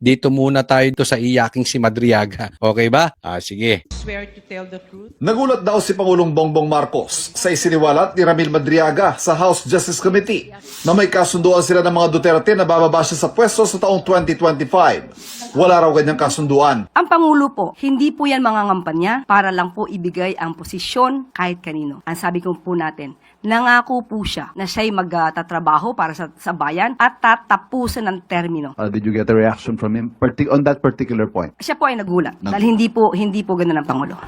Dito muna tayo sa iyaking si Madriaga. Okay ba? Sige. Swear to tell the truth. Nagulat daw si Pangulong Bongbong Marcos sa isiniwalat ni Ramil Madriaga sa House Justice Committee na may kasunduan sila ng mga Duterte na bababa siya sa pwesto sa taong 2025. Wala raw ganyang kasunduan. Ang Pangulo po, hindi po yan mga ngampanya para lang po ibigay ang posisyon kahit kanino. Ang sabi ko po natin, nangako po siya na siya'y magtatrabaho para sa bayan at tatapusan ng termino. Did you get a reaction from him on that particular point? Siya po ay nagulat dahil hindi po ganun ang Pangulo.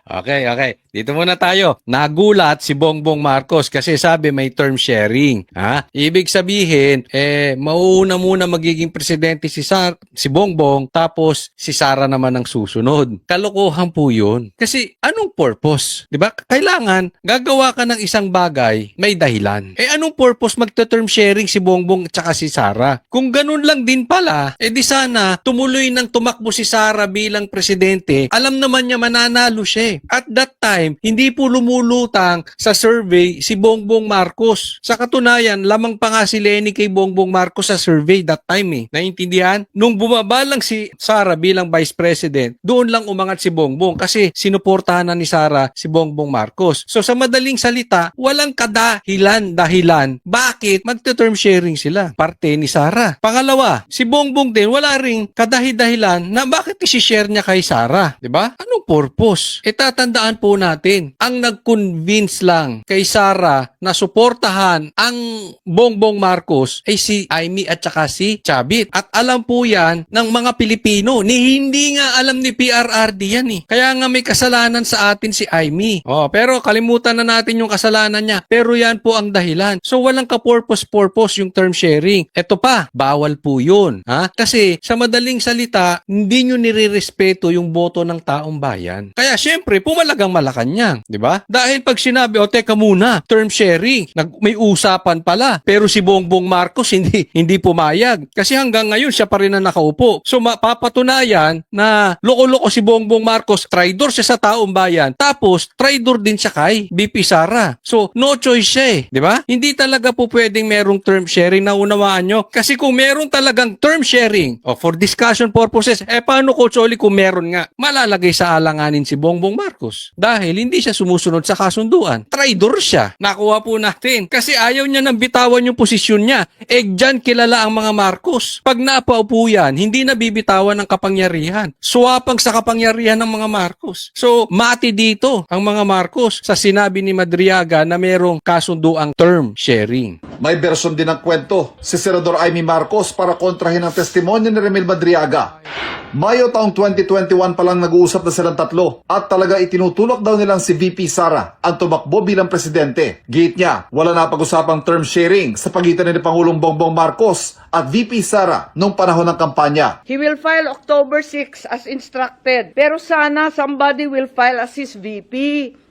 Okay. Dito muna tayo. Nagulat si Bongbong Marcos kasi sabi may term sharing. Ibig sabihin, mauuna muna magiging presidente si Bongbong, tapos si Sara naman ang susunod. Kalokohan po yun. Kasi anong purpose? Diba? Kailangan, gagawa ka ng isang bagay, may dahilan. Anong purpose magta-term sharing si Bongbong at saka si Sara? Kung ganun lang din pala, di sana tumuloy nang tumakbo si Sara bilang presidente. Alam naman niya mananalo siya. At that time, hindi po lumulutang sa survey si Bongbong Marcos. Sa katunayan, lamang pa nga si Lenny kay Bongbong Marcos sa survey that time. Naintindihan? Nung bumaba lang si Sara bilang vice president, doon lang umangat si Bongbong kasi sinuportahan na ni Sara si Bongbong Marcos. So sa madaling salita, walang dahilan bakit magte-term sharing sila. Parte ni Sara. Pangalawa, si Bongbong din wala ring kadahi-dahilan na bakit i-share niya kay Sara. Diba? Anong purpose? Tatandaan po natin, ang nag-convince lang kay Sara na suportahan ang Bongbong Marcos ay si Amy at saka si Chavit. At alam po yan ng mga Pilipino. Hindi nga alam ni PRRD yan Kaya nga may kasalanan sa atin si Amy. Pero kalimutan na natin yung kasalanan niya. Pero yan po ang dahilan. So walang ka-purpose yung term sharing. Ito pa, bawal po yun. Kasi sa madaling salita, hindi nyo nirirespeto yung boto ng taong bayan. Kaya syempre, pumalagang Malacanang, di ba? Dahil pag sinabi, teka muna, term sharing, may usapan pala. Pero si Bongbong Marcos hindi pumayag. Kasi hanggang ngayon, siya pa rin ang nakaupo. So mapapatunayan na loko-loko si Bongbong Marcos, traidor siya sa taong bayan. Tapos, traidor din siya kay BP Sara. So, no choice siya di ba? Hindi talaga po pwedeng merong term sharing na unawaan nyo. Kasi kung meron talagang term sharing, for discussion purposes, paano Coach Oli kung meron nga? Malalagay sa alanganin si Bongbong Marcos dahil hindi siya sumusunod sa kasunduan. Traidor siya. Nakuha po natin. Kasi ayaw niya nang bitawan yung posisyon niya. Dyan kilala ang mga Marcos. Pag napaupo yan, hindi na bibitawan ng kapangyarihan. Swapang sa kapangyarihan ng mga Marcos. So, mati dito ang mga Marcos sa sinabi ni Madriaga na merong kasunduang term sharing. May bersyon din ng kwento si Senador Amy Marcos para kontrahin ang testimonya ni Ramil Madriaga. Mayo taong 2021 pa lang nag-uusap na silang tatlo at talaga itinutulak daw nilang si VP Sara ang tumakbo bilang presidente. Gate niya, wala na pag-usapang term sharing sa pagitan ni Pangulong Bongbong Marcos at VP Sara noong panahon ng kampanya. He will file October 6 as instructed. Pero sana somebody will file as his VP.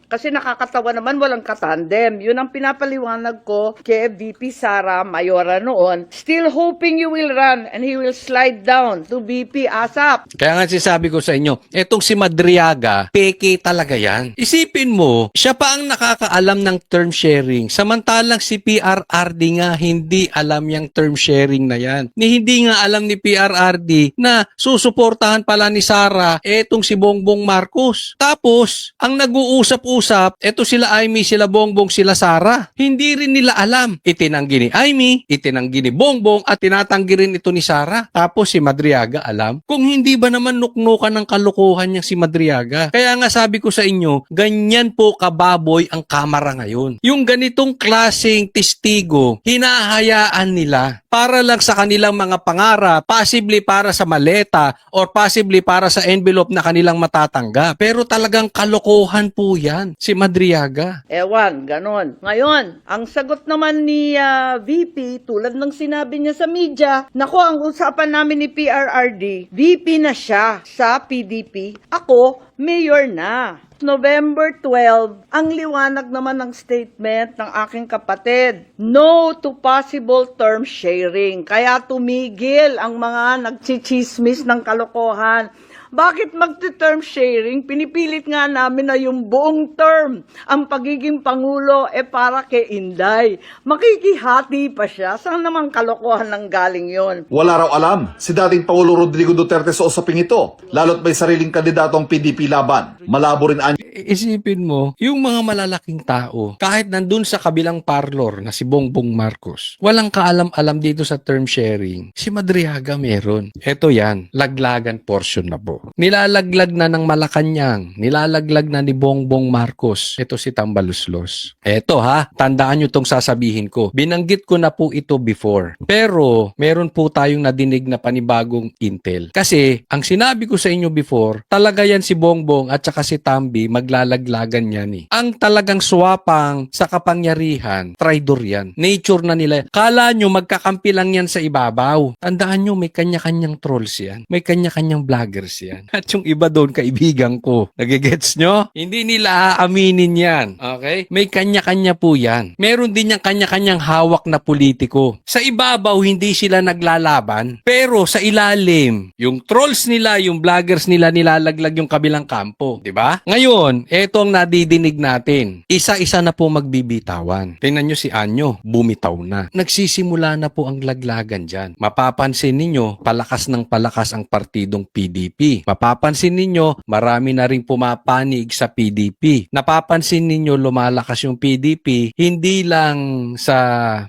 Kasi nakakatawa naman, walang katandem. Yun ang pinapaliwanag ko kay VP Sara Mayora noon. Still hoping you will run and he will slide down to VP ASAP. Kaya nga sinasabi ko sa inyo, etong si Madriaga, peke talaga yan. Isipin mo, siya pa ang nakakaalam ng term sharing. Samantalang si PRRD nga hindi alam yung term sharing na yan. Hindi nga alam ni PRRD na susuportahan pala ni Sara etong si Bongbong Marcos. Tapos, ang nag-uusap eto sila Amy, sila Bongbong, sila Sara. Hindi rin nila alam. Itinanggi ni Amy, itinanggi ni Bongbong, at tinatanggi rin ito ni Sara. Tapos si Madriaga alam. Kung hindi ba naman nuknukan ng kalokohan niya si Madriaga? Kaya nga sabi ko sa inyo, ganyan po kababoy ang kamara ngayon. Yung ganitong klaseng testigo, hinahayaan nila para lang sa kanilang mga pangarap, possibly para sa maleta, or possibly para sa envelope na kanilang matatanggap. Pero talagang kalokohan po yan. Si Madriaga. Ewan, ganon. Ngayon, ang sagot naman ni VP, tulad ng sinabi niya sa media, nako, ang usapan namin ni PRRD, VP na siya sa PDP. Ako, mayor na. November 12, ang liwanag naman ng statement ng aking kapatid. No to possible term sharing. Kaya tumigil ang mga nagchichismis ng kalokohan. Bakit magti-term sharing? Pinipilit nga namin na yung buong term, ang pagiging Pangulo, para kay Inday. Makikihati pa siya. Saan naman kalokohan ng galing yon? Wala raw alam si dating Pangulo Rodrigo Duterte sa usaping ito, lalo't may sariling kandidato ang PDP laban. Malabo rin anya Isipin mo, yung mga malalaking tao, kahit nandun sa kabilang parlor na si Bongbong Marcos, walang kaalam-alam dito sa term sharing. Si Madriaga meron. Eto yan, laglagan portion na po. Nilalaglag na ng Malacanang, nilalaglag na ni Bongbong Marcos. Eto si Tambaluslos. Eto ha, tandaan nyo tong sasabihin ko. Binanggit ko na po ito before. Pero, meron po tayong nadinig na panibagong intel. Kasi, ang sinabi ko sa inyo before, talaga yan si Bongbong at saka si Tambi, maglalaglagan yan eh. Ang talagang swapang sa kapangyarihan, traidor yan. Nature na nila. Kala nyo magkakampi lang yan sa ibabaw. Tandaan nyo, may kanya-kanyang trolls yan. May kanya-kanyang vloggers yan. At yung iba doon, kaibigan ko. Nagigets nyo? Hindi nila aaminin yan. Okay? May kanya-kanya po yan. Meron din yung kanya-kanyang hawak na politiko. Sa ibabaw, hindi sila naglalaban. Pero sa ilalim, yung trolls nila, yung vloggers nila, nilalaglag yung kabilang kampo. Diba? Ngayon, eto ang nadidinig natin. Isa-isa na po magbibitawan. Tingnan nyo si Anyo, bumitaw na. Nagsisimula na po ang laglagan dyan. Mapapansin ninyo, palakas ng palakas ang partidong PDP. Mapapansin ninyo, marami na rin pumapanig sa PDP. Napapansin ninyo, lumalakas yung PDP, hindi lang sa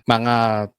mga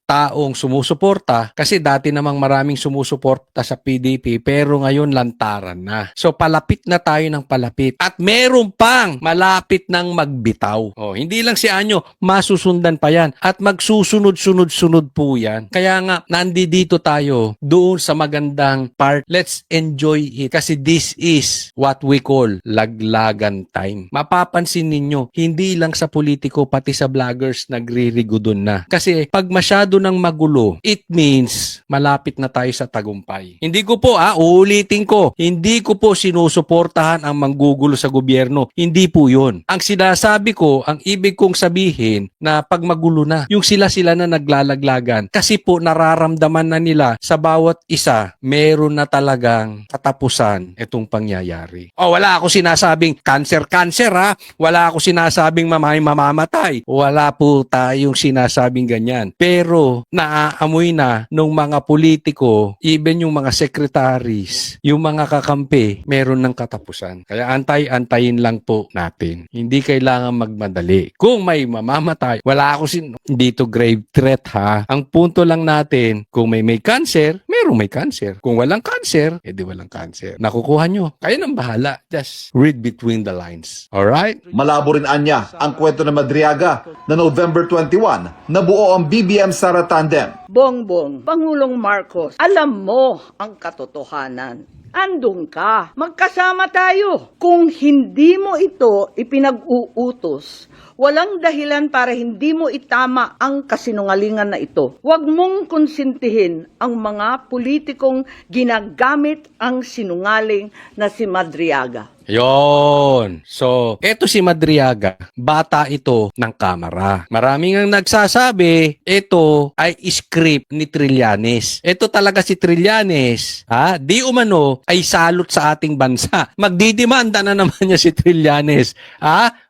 taong sumusuporta kasi dati namang maraming sumusuporta sa PDP pero ngayon lantaran na. So palapit na tayo ng palapit at meron pang malapit ng magbitaw. Oh, hindi lang si Anyo, masusundan pa yan at magsusunod-sunod-sunod po yan. Kaya nga nandito tayo doon sa magandang part. Let's enjoy it kasi this is what we call laglagan time. Mapapansin ninyo, hindi lang sa politiko pati sa vloggers nagririgo doon na. Kasi pag masyado ng magulo, it means malapit na tayo sa tagumpay. Hindi ko po, uulitin ko, hindi ko po sinusuportahan ang manggugulo sa gobyerno. Hindi po yun. Ang sinasabi ko, ang ibig kong sabihin na pag magulo na, yung sila na naglalaglagan. Kasi po nararamdaman na nila sa bawat isa, meron na talagang katapusan itong pangyayari. Wala ako sinasabing cancer ha. Wala ako sinasabing mamamatay. Wala po tayong sinasabing ganyan. Pero naaamoy na nung mga politiko, even yung mga secretaries, yung mga kakampi, meron ng katapusan. Kaya antayin lang po natin. Hindi kailangan magmadali. Kung may mamamatay, wala ako hindi to grave threat ha. Ang punto lang natin, kung may cancer, merong may cancer. Kung walang cancer, edi walang cancer. Nakukuha nyo. Kayo nang bahala. Just read between the lines. Alright? malabo rin anya ang kwento ng Madriaga na November 21 nabuo ang BBM Sara Tandem. Bongbong, Pangulong Marcos, alam mo ang katotohanan. Andun ka. Magkasama tayo. Kung hindi mo ito ipinag-uutos, walang dahilan para hindi mo itama ang kasinungalingan na ito. Huwag mong konsintihin ang mga politikong ginagamit ang sinungaling na si Madriaga. Yon. So, eto si Madriaga, bata ito ng kamera. Maraming ang nagsasabi, ito ay script ni Trillanes. Ito talaga si Trillanes, di umano ay salot sa ating bansa. Magdidemanda na naman niya si Trillanes.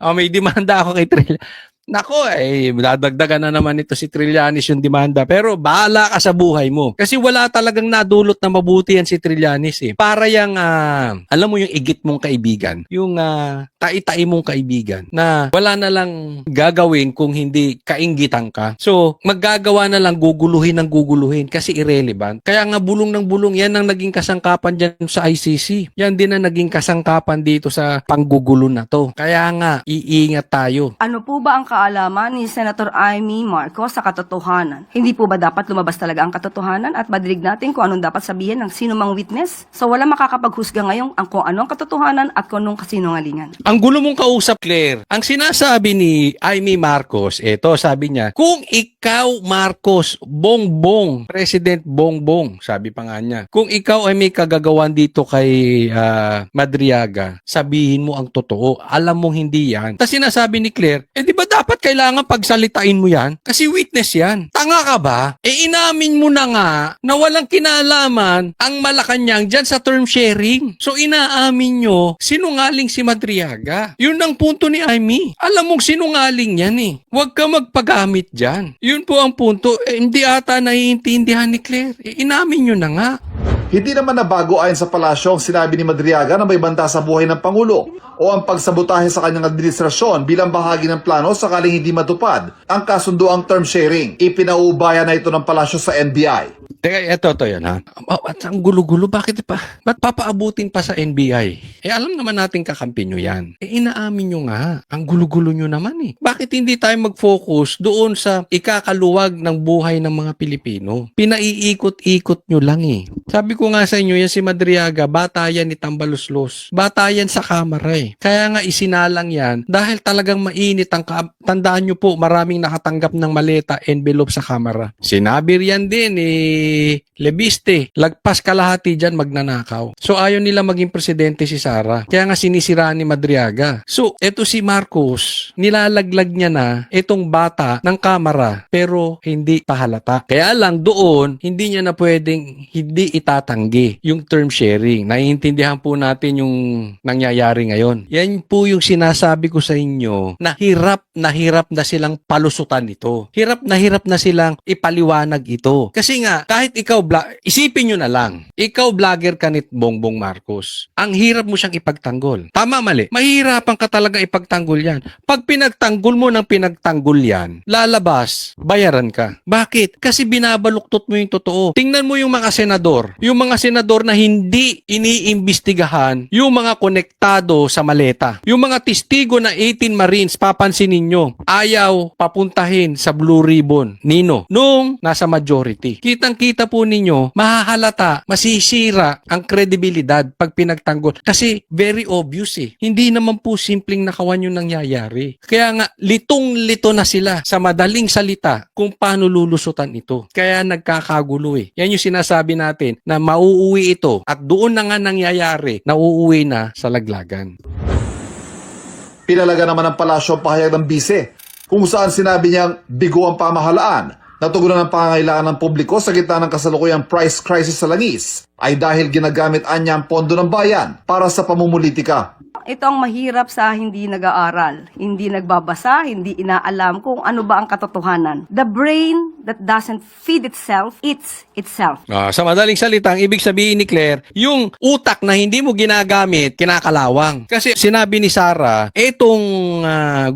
May demanda ako kay Trillanes. Nako, dadagdagan na naman ito si Trillanes yung demanda. Pero bahala ka sa buhay mo. Kasi wala talagang nadulot na mabuti yan si Trillanes Para yung, alam mo yung igit mong kaibigan. Yung tai-tai mong kaibigan. Na wala na lang gagawin kung hindi kainggitan ka. So, maggagawa na lang guguluhin ng guguluhin kasi irrelevant. Kaya nga bulong ng bulong, yan ang naging kasangkapan dyan sa ICC. Yan din ang naging kasangkapan dito sa panggugulo na to. Kaya nga, iingat tayo. Ano po ba ang kaalaman ni Senator Amy Marcos sa katotohanan? Hindi po ba dapat lumabas talaga ang katotohanan at madinig natin kung anong dapat sabihin ng sino mang witness? So wala makakapaghusga ngayon ang kung anong katotohanan at kung anong kasinungalingan. Ang gulo mong kausap, Claire. Ang sinasabi ni Amy Marcos, sabi niya, kung ikaw, Marcos, Bongbong, President Bongbong, sabi pa nga niya, kung ikaw ay may kagagawan dito kay Madriaga, sabihin mo ang totoo. Alam mong hindi yan. Tapos sinasabi ni Claire, di ba dapat kailangan pagsalitain mo yan kasi witness yan. Tanga ka ba? Inamin mo na nga na walang kinalaman ang Malacanang dyan sa term sharing. So inaamin nyo, sinungaling si Madriaga. Yun ang punto ni Amy. Alam mong sinungaling yan eh. Huwag ka magpagamit dyan. Yun po ang punto. Hindi ata naiintindihan ni Claire. Inamin nyo na nga. Hindi naman nabago ayon sa palasyo ang sinabi ni Madriaga na may banta sa buhay ng Pangulo o ang pagsabotahe sa kanyang administrasyon bilang bahagi ng plano sakaling hindi matupad ang kasunduang term sharing. Ipinaubaya na ito ng palasyo sa NBI. Teka, ito yun ha. At ang gulo-gulo, bakit pa? Ba't papaabutin pa sa NBI? Alam naman natin kakampi nyo yan. Inaamin nyo nga. Ang gulo-gulo nyo naman eh. Bakit hindi tayo mag-focus doon sa ikakaluwag ng buhay ng mga Pilipino? Pinaiikot-ikot nyo lang eh. Sabi ko nga sa inyo, yan si Madriaga, bata yan ni Tambaluslos. Bata yan sa kamara eh. Kaya nga isinalang yan dahil talagang mainit ang tandaan nyo po, maraming nakatanggap ng maleta, envelope sa kamara. Sinabi riyan din Lebiste, lagpas kalahati dyan magnanakaw. So ayaw nila maging presidente si Sara. Kaya nga sinisiraan ni Madriaga. So eto si Marcos, nilalaglag niya na itong bata ng kamara pero hindi pahalata. Kaya lang doon, hindi niya na pwedeng hindi itatanggi yung term sharing. Naiintindihan po natin yung nangyayari ngayon. Yan po yung sinasabi ko sa inyo na hirap na silang palusutan ito. Hirap na silang ipaliwanag ito. Kasi nga, kahit ikaw, isipin nyo na lang, ikaw vlogger ka ni Bongbong Marcos. Ang hirap mo siyang ipagtanggol. Tama, mali. Mahirapan ka talaga ipagtanggol yan. Pag pinagtanggol mo ng pinagtanggol yan, lalabas, bayaran ka. Bakit? Kasi binabaluktot mo yung totoo. Tingnan mo yung mga senador. Yung mga senador na hindi iniimbestigahan yung mga konektado sa maleta. Yung mga testigo na 18 Marines, papansinin nyo, ayaw papuntahin sa Blue Ribbon. Nino? Nung nasa majority. Kitang-kita po ninyo, mahahalata, masisira ang kredibilidad pag pinagtanggol. Kasi very obvious eh. Hindi naman po simpleng nakawan yung nangyayari. Kaya nga, litong-lito na sila sa madaling salita kung paano lulusutan ito. Kaya nagkakagulo eh. Yan yung sinasabi natin na mauuwi ito at doon na nga nangyayari na uuwi na sa laglagan. Pinalaga naman ng palasyo ang pahayag ng bise kung saan sinabi niyang bigo ang pamahalaan. Natugunan ang pangangailangan ng publiko sa gitna ng kasalukuyang price crisis sa langis ay dahil ginagamit anya ang pondo ng bayan para sa pamumulitika. Ito ang mahirap sa hindi nag-aaral, hindi nagbabasa, hindi inaalam kung ano ba ang katotohanan. The brain that doesn't feed itself, eats itself. Sa madaling salita, ang ibig sabihin ni Claire, yung utak na hindi mo ginagamit, kinakalawang. Kasi sinabi ni Sara, etong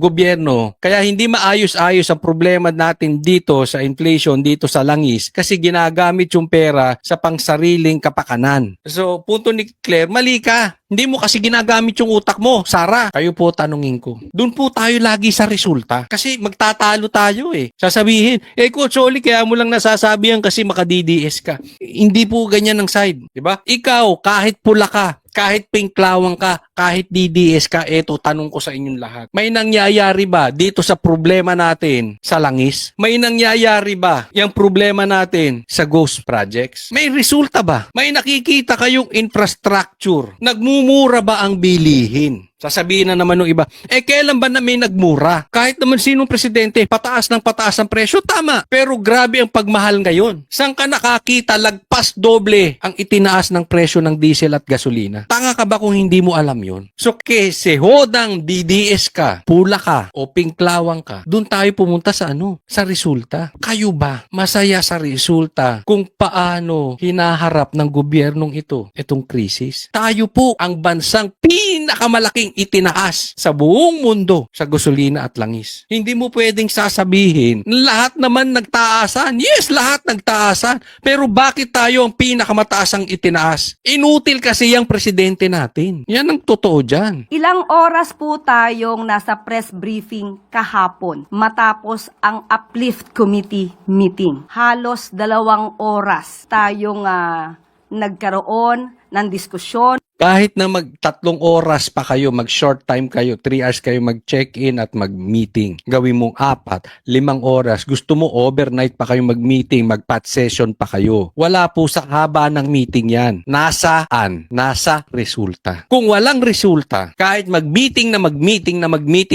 gobyerno, kaya hindi maayos-ayos ang problema natin dito sa inflation, dito sa langis, kasi ginagamit yung pera sa pangsariling kapakanan. So, punto ni Claire, mali ka. Hindi mo kasi ginagamit yung utak mo, Sara. Kayo po tanungin ko. Doon po tayo lagi sa resulta. Kasi magtatalo tayo eh. Sasabihin, Coach Oli, kaya mo lang nasasabi yan kasi maka-DDS ka. Hindi po ganyan ang side. Diba? Ikaw, kahit pula ka, kahit pinklawang ka, kahit DDS ka, eto, tanong ko sa inyong lahat. May nangyayari ba dito sa problema natin sa langis? May nangyayari ba yung problema natin sa ghost projects? May resulta ba? May nakikita kayong infrastructure? Nagmumura ba ang bilihin? Sasabihin na naman ng iba, kailan ba na may nagmura? Kahit naman sinong presidente, pataas ang presyo, tama. Pero grabe ang pagmahal ngayon. Saan ka nakakita lagpas doble ang itinaas ng presyo ng diesel at gasolina? Tanga ka ba kung hindi mo alam yon? So, kese hodang DDS ka, pula ka, o pinklawang ka, doon tayo pumunta sa Sa resulta. Kayo ba masaya sa resulta kung paano hinaharap ng gobyernong itong krisis? Tayo po ang bansang pinakamalaking itinaas sa buong mundo sa gasolina at langis. Hindi mo pwedeng sasabihin na lahat naman nagtaasan. Yes, lahat nagtaasan. Pero bakit tayo ang pinakamataas ang itinaas? Inutil kasi yung presidente natin. Yan ang totoo dyan. Ilang oras po tayong nasa press briefing kahapon matapos ang Uplift Committee meeting. Halos 2 oras tayong nagkaroon ng diskusyon. Kahit na mag 3 oras pa kayo, mag short time kayo, 3 hours kayo mag-check-in at mag-meeting. Gawin mong 4, 5 oras. Gusto mo overnight pa kayo mag-meeting, mag-pat session pa kayo. Wala po sa haba ng meeting yan. Nasaan? Nasa resulta. Kung walang resulta, kahit mag-meeting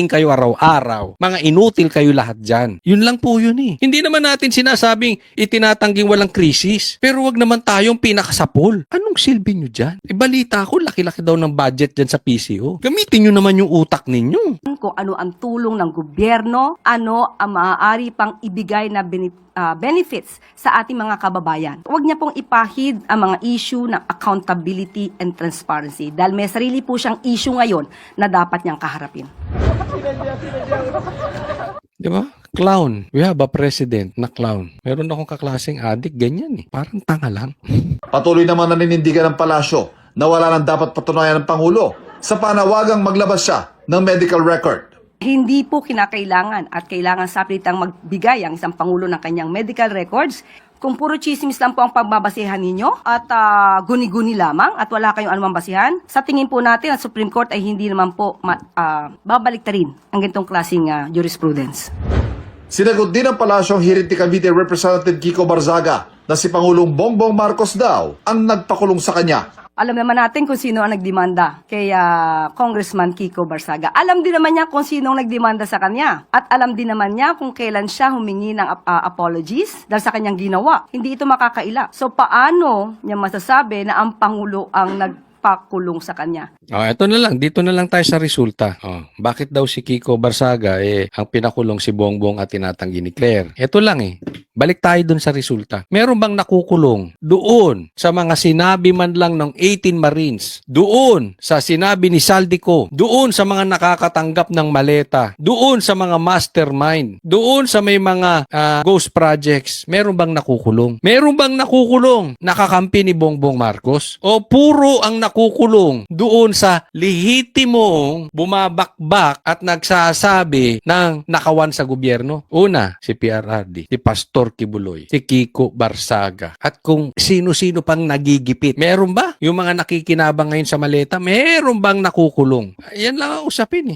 kayo araw-araw, mga inutil kayo lahat dyan. Yun lang po yun eh. Hindi naman natin sinasabing itinatangking walang krisis. Pero wag naman tayong pinakasapol. Anong silbi nyo dyan? Ibalita ko, laki-laki daw ng budget dyan sa PCO. Gamitin nyo naman yung utak ninyo. Kung ano ang tulong ng gobyerno, ano ang maaari pang ibigay na benefits sa ating mga kababayan. Huwag niya pong ipahid ang mga issue ng accountability and transparency dahil may sarili po siyang issue ngayon na dapat niyang kaharapin. Di ba? Clown. We have a president na clown. Meron akong kaklaseng adik, ganyan eh. Parang tanga lang. Patuloy naman naninindigan ng palasyo na wala nang dapat patunayan ng Pangulo sa panawagang maglabas siya ng medical record. Hindi po kinakailangan at kailangan sapilitang magbigay ang isang Pangulo ng kanyang medical records. Kung puro chismis lang po ang pagbabasihan ninyo at guni-guni lamang at wala kayong anumang basihan, sa tingin po natin at Supreme Court ay hindi naman po babalik ta rin ang ganitong klaseng jurisprudence. Sinagot din ng palasyong hirit ni Cavite Representative Kiko Barzaga na si Pangulong Bongbong Marcos daw ang nagpakulong sa kanya. Alam naman natin kung sino ang nagdemanda kay Congressman Kiko Barzaga. Alam din naman niya kung sino ang nagdemanda sa kanya. At alam din naman niya kung kailan siya humingi ng apologies dahil sa kanyang ginawa. Hindi ito makakaila. So paano niya masasabi na ang Pangulo ang nagpakulong sa kanya? Ito na lang. Dito na lang tayo sa resulta. Bakit daw si Kiko Barzaga ang pinakulong si Bongbong at tinatanggi ni Claire? Ito lang eh. Balik tayo dun sa resulta. Meron bang nakukulong doon sa mga sinabi man lang ng 18 Marines? Doon sa sinabi ni Saldico? Doon sa mga nakakatanggap ng maleta? Doon sa mga mastermind? Doon sa may mga ghost projects? Meron bang nakukulong? Meron bang nakukulong nakakampi ni Bongbong Marcos? O puro ang nakukulong doon sa lehitimong bumabakbak at nagsasabi ng nakawan sa gobyerno? Una, si PRRD, si Pastor Kibuloy, si Kiko Barzaga, at kung sino-sino pang nagigipit. Meron ba? Yung mga nakikinabang ngayon sa maleta, meron bang nakukulong? Yan lang ang usapin eh.